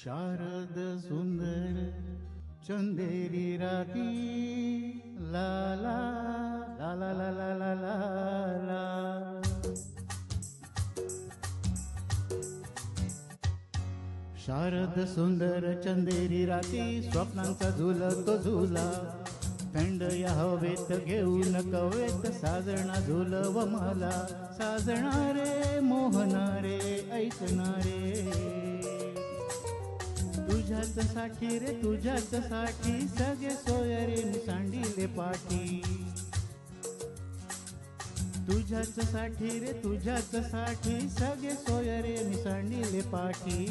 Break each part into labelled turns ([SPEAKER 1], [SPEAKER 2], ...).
[SPEAKER 1] शारद सुंदर चंदेरी राती ला ला ला ला ला ला ला ला ला. शारद सुंदर चंदेरी राती स्वप्नांचा झुलतो झुला. थंड या हवेत घेऊन कवेत साजना झुलव मला. साजणारे मोहनारे ऐकणारे तुझ्याच साठी रे तुझ्याच साठी सगळे सोयरे मी सांडिले पाठी. तुझ्याच साठी रे तुझ्याच साठी सगळे सोयरे मी सांडिले पाठी.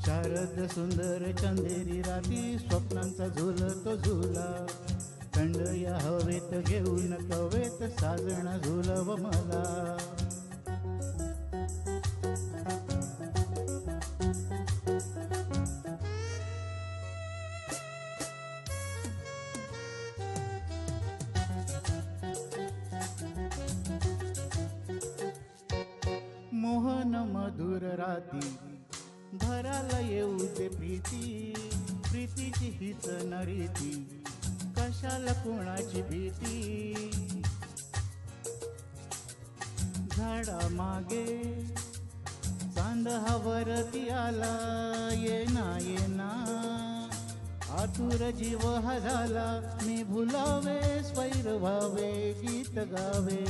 [SPEAKER 1] शारद सुंदर चंदेरी राती स्वप्नांचा झुलतो झुला. थंड या हवेत घेऊन कवेत साजना झुलव मला. मोहन मधुर राती भराला येऊ दे प्रीती. प्रीतीची हीच नरीती कशाला कोणाची भीती. झाडा मागे चांद हा वरती आला. येना येना आतुर जीव हा झाला. मी भुलावे स्वैर व्हावे गीत गावे.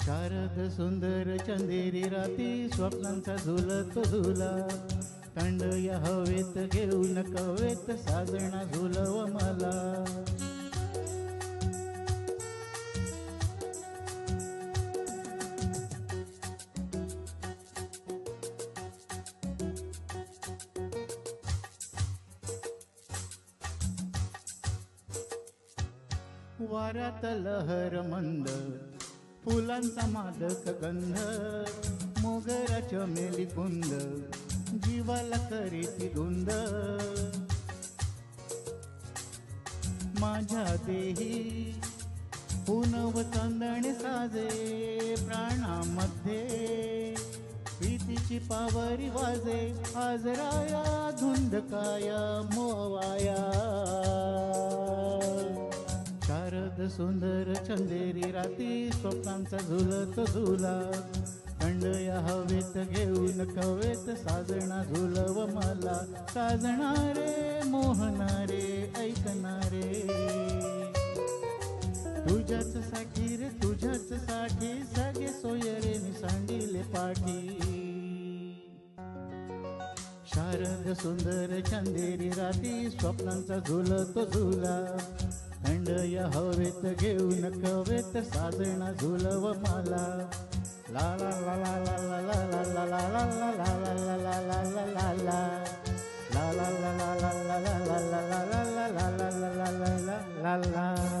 [SPEAKER 1] शारद सुंदर चंदेरी राती स्वप्नांचा झुलतो झुला. थंड या हवेत घेऊन कवेत साजना झुलव मला. वाऱ्यात लहर मंद फुलांचा मादक गंध. मोगरा चमेली कुंद जीवाला करीती धुंद. माझ्या देही पुनव चांदणे साजे. प्राणामध्ये प्रीतीची पावरी वाजे. आज राया धुंद काया मोवाया. शारद सुंदर चंदेरी राती स्वप्नांचा झुलतो झुला. थंड या हवेत घेऊन कवेत साजना झुलव मला. साजणारे मोहनारे ऐकणारे तुझ्याच साठी रे तुझ्याच साठी सगळे सोयरे मी सांडिले पाठी. शारद सुंदर चंदेरी राती स्वप्नांचा झुलतो झुला. थंड या हवेत घेऊन कवेत साजना झुलव मला. ला ला ला ला ला ला ला ला ला ला ला ला ला ला ला ला ला ला. ला ला ला ला ला ला ला ला ला ला ला ला ला ला ला ला ला ला.